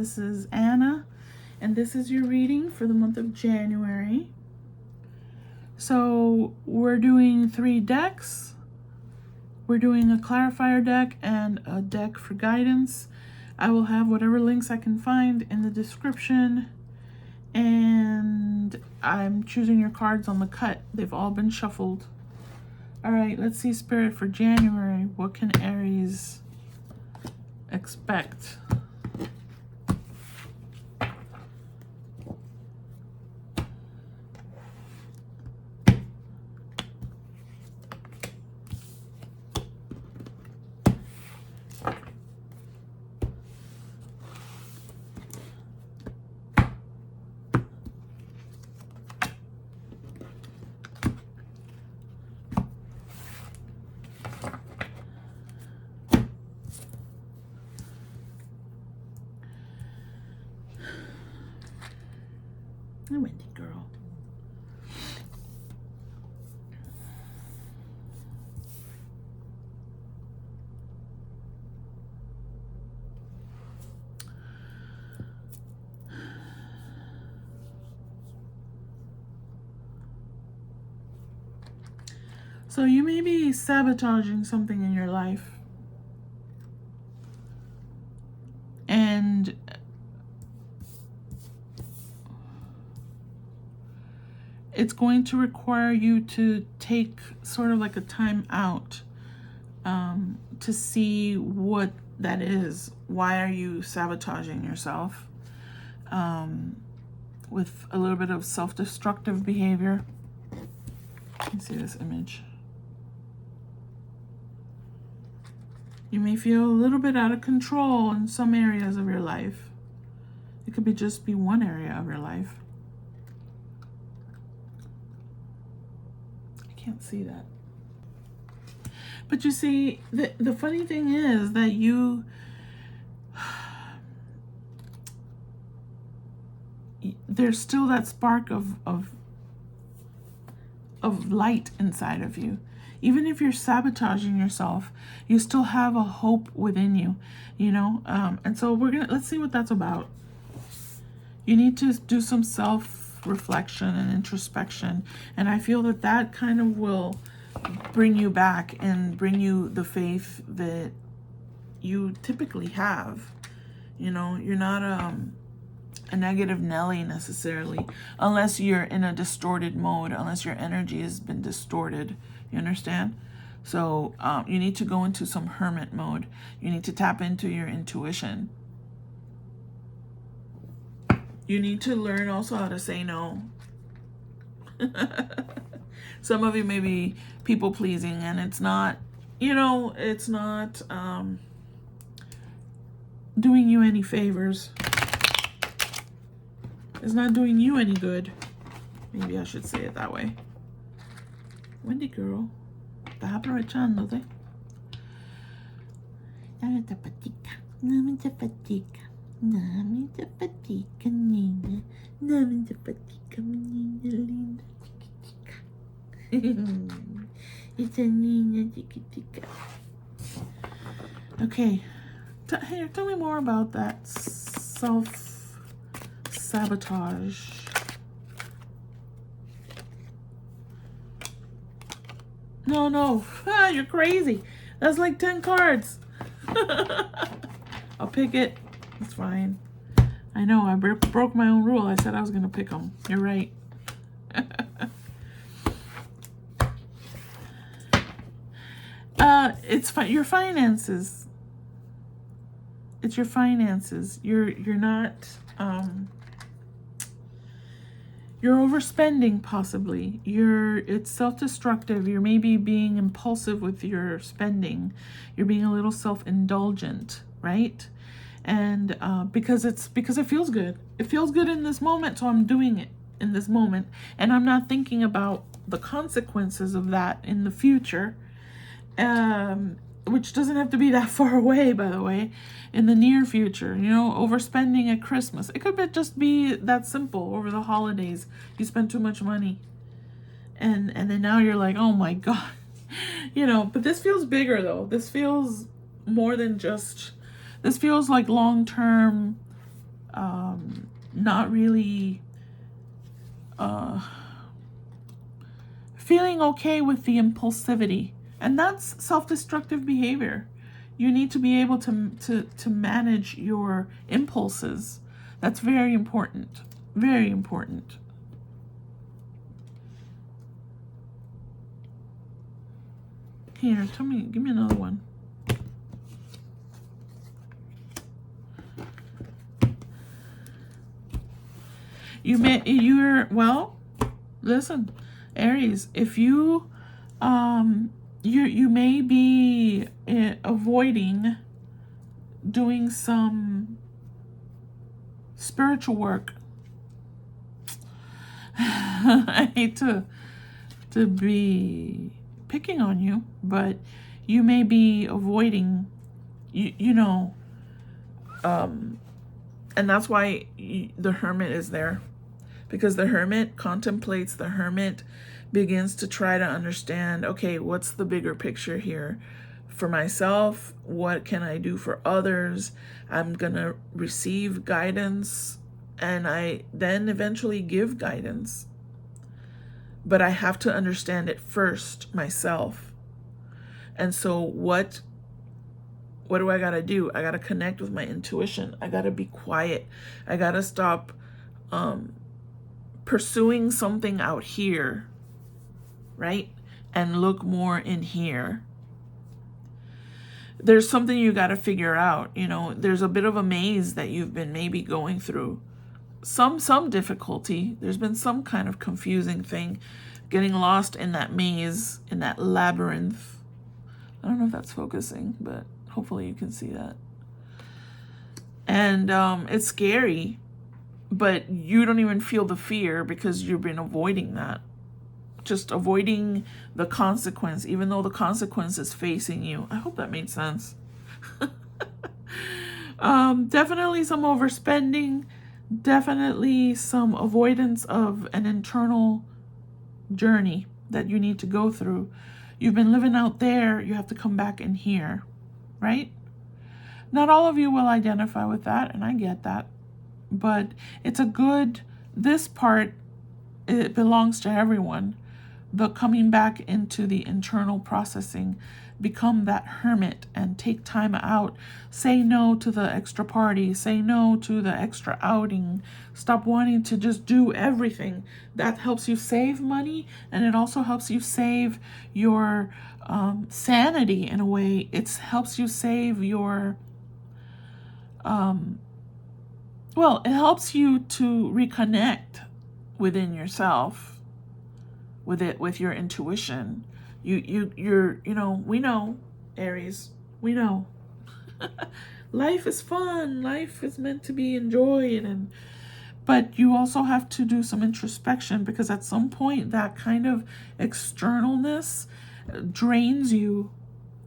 This is Anna, and this is your reading for the month of January. So we're doing 3 decks. We're doing a clarifier deck and a deck for guidance. I will have whatever links I can find in the description. And I'm choosing your cards on the cut. They've all been shuffled. All right, let's see Spirit for January. What can Aries expect? I went it, girl. So you may be sabotaging something in your life. And it's going to require you to take sort of like a time out to see what that is. Why are you sabotaging yourself with a little bit of self-destructive behavior? Let me see this image. You may feel a little bit out of control in some areas of your life. It could just be one area of your life. I can't see that. But you see, the funny thing is that there's still that spark of light inside of you. Even if you're sabotaging yourself, you still have a hope within you, you know? And so let's see what that's about. You need to do some self-reflection and introspection. And I feel that kind of will bring you back and bring you the faith that you typically have. You know, you're not a negative Nelly necessarily, unless you're in a distorted mode, unless your energy has been distorted. You understand? So you need to go into some hermit mode. You need to tap into your intuition. You need to learn also how to say no. Some of you may be people pleasing, and it's not, you know, it's not doing you any favors. It's not doing you any good. Maybe I should say it that way. Wendy girl, estás aprovechándote. Dame zapatica, dame zapatica, dame zapatica, niña, dame zapatica, mi niña linda, chiquitica. Esa niña chiquitica. Okay, here, tell me more about that self-sabotage. No. You're crazy. That's like 10 cards. I'll pick it. It's fine. I know, I broke my own rule. I said I was going to pick them. You're right. It's your finances. It's your finances. You're not... You're overspending, possibly. It's self-destructive. You're maybe being impulsive with your spending. You're being a little self-indulgent, right? And because it feels good. It feels good in this moment, so I'm doing it in this moment. And I'm not thinking about the consequences of that in the future, which doesn't have to be that far away, by the way. In the near future, you know, overspending at Christmas. It could just be that simple. Over the holidays, you spend too much money. And then now you're like, oh my God. You know, but this feels bigger though. This feels more than just, this feels like long-term not really feeling okay with the impulsivity. And that's self-destructive behavior. You need to be able to manage your impulses. That's very important. Very important. Here, give me another one. Well, listen, Aries, if you may be avoiding doing some spiritual work. I hate to be picking on you, but you may be avoiding, and that's why the Hermit is there, because the Hermit contemplates, the Hermit begins to try to understand, okay, what's the bigger picture here for myself? What can I do for others? I'm gonna receive guidance, and I then eventually give guidance. But I have to understand it first myself. And so what do I gotta do? I gotta connect with my intuition. I gotta be quiet. I gotta stop pursuing something out here, right? And look more in here. There's something you gotta figure out. There's a bit of a maze that you've been maybe going through. Some difficulty. There's been some kind of confusing thing, getting lost in that maze, in that labyrinth. I don't know if that's focusing, but hopefully you can see that. And it's scary, but you don't even feel the fear because you've been avoiding that. Just avoiding the consequence, even though the consequence is facing you. I hope that made sense. Definitely some overspending. Definitely some avoidance of an internal journey that you need to go through. You've been living out there, you have to come back in here, right? Not all of you will identify with that, and I get that. But this part, it belongs to everyone. The coming back into the internal processing, become that hermit and take time out. Say no to the extra party. Say no to the extra outing. Stop wanting to just do everything. That helps you save money, and it also helps you save your sanity in a way. It helps you save your it helps you to reconnect within yourself, with your intuition. We know, Aries, we know. Life is fun. Life is meant to be enjoyed, but you also have to do some introspection, because at some point that kind of externalness drains you,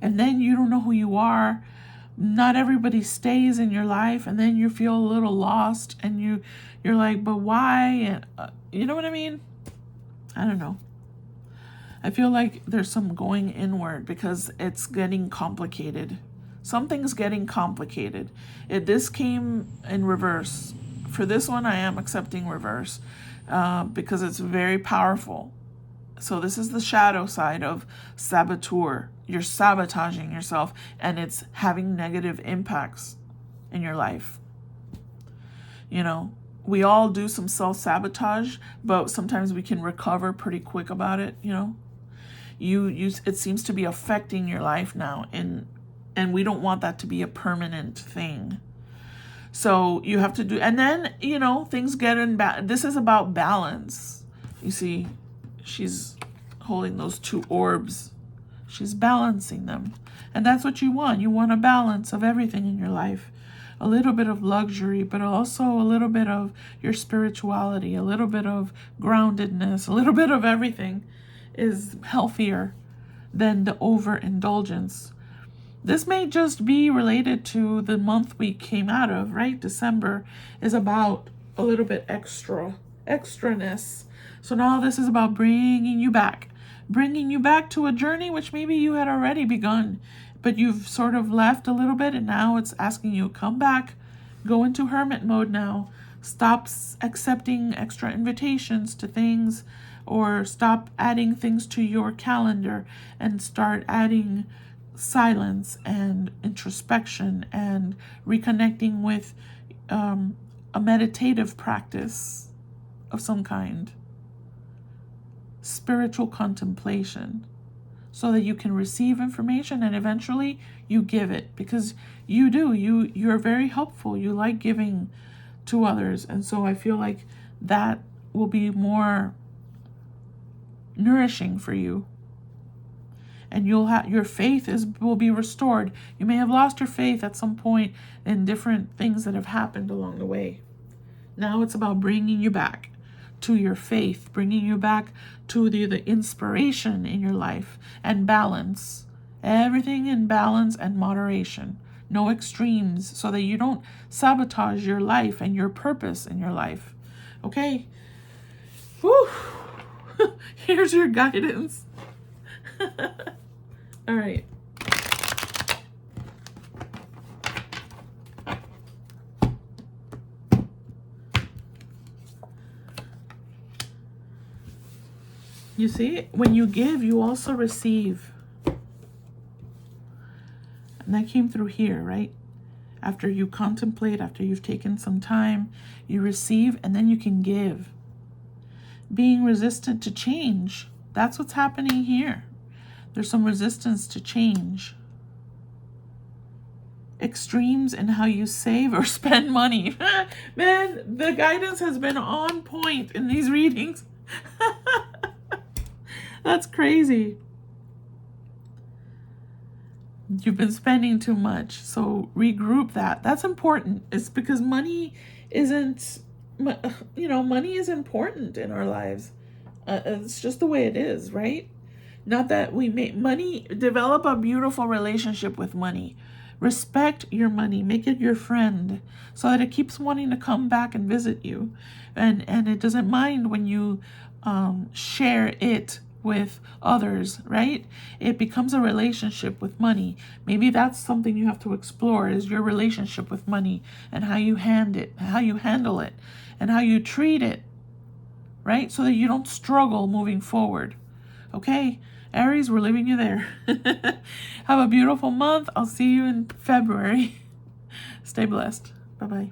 and then you don't know who you are. Not everybody stays in your life, and then you feel a little lost, and you're like, but why? And you know what I mean? I don't know. I feel like there's some going inward because it's getting complicated. Something's getting complicated. This came in reverse. For this one, I am accepting reverse because it's very powerful. So this is the shadow side of saboteur. You're sabotaging yourself, and it's having negative impacts in your life. We all do some self-sabotage, but sometimes we can recover pretty quick about it, it seems to be affecting your life now, and we don't want that to be a permanent thing. So you have to do, and then things get in this is about balance. You see, she's holding those two orbs. She's balancing them, and that's what you want. You want a balance of everything in your life. A little bit of luxury, but also a little bit of your spirituality, a little bit of groundedness, a little bit of everything is healthier than the overindulgence. This may just be related to the month we came out of, right? December is about a little bit extraness. So now this is about bringing you back to a journey which maybe you had already begun, but you've sort of left a little bit, and now it's asking you, come back Go into hermit mode now. Stop accepting extra invitations to things, or stop adding things to your calendar, and start adding silence and introspection and reconnecting with a meditative practice of some kind, spiritual contemplation, so that you can receive information and eventually you give it, because you're very helpful. You like giving to others, and so I feel like that will be more nourishing for you, and your faith will be restored. You may have lost your faith at some point in different things that have happened along the way. Now it's about bringing you back to your faith, bringing you back to the inspiration in your life, and balance. Everything in balance and moderation. No extremes, so that you don't sabotage your life and your purpose in your life. Okay? Whew. Here's your guidance. All right. You see, when you give, you also receive. And that came through here, right? After you contemplate, after you've taken some time, you receive, and then you can give. Being resistant to change. That's what's happening here. There's some resistance to change. Extremes in how you save or spend money. Man, the guidance has been on point in these readings. That's crazy. You've been spending too much, so regroup that. That's important. It's because money isn't, money is important in our lives. It's just the way it is, right? Not that we make money, develop a beautiful relationship with money. Respect your money, make it your friend, so that it keeps wanting to come back and visit you. And it doesn't mind when you share it with others, right? It becomes a relationship with money. Maybe that's something you have to explore, is your relationship with money, and how you handle it, and how you treat it, right? So that you don't struggle moving forward. Okay, Aries, we're leaving you there. Have a beautiful month. I'll see you in February. Stay blessed. Bye-bye.